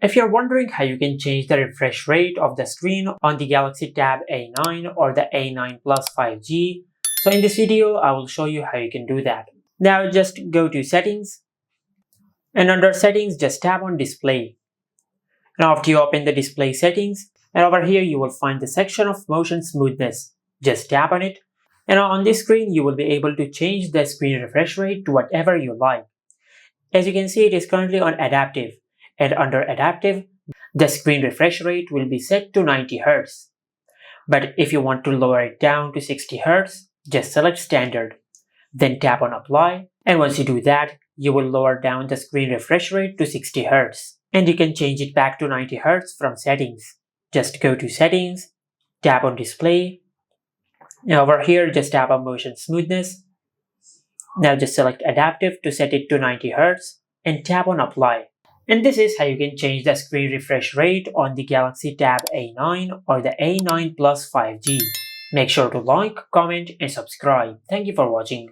If you're wondering how you can change the refresh rate of the screen on the Galaxy Tab A9 or the A9 Plus 5G, so in this video I will show you how you can do that. Now just go to Settings, and under Settings just tap on Display. Now after you open the display settings, and over here you will find the section of motion smoothness. Just tap on it, and on this screen you will be able to change the screen refresh rate to whatever you like. As you can see, it is currently on adaptive, and under adaptive, the screen refresh rate will be set to 90 Hz. But if you want to lower it down to 60 Hz, just select standard. Then tap on apply, and once you do that, you will lower down the screen refresh rate to 60 Hz. And you can change it back to 90 Hz from settings. Just go to settings, tap on display. Now over here, just tap on motion smoothness. Now just select adaptive to set it to 90 Hz and tap on apply. And this is how you can change the screen refresh rate on the Galaxy Tab A9 or the A9 Plus 5G. Make sure to like, comment and subscribe. Thank you for watching.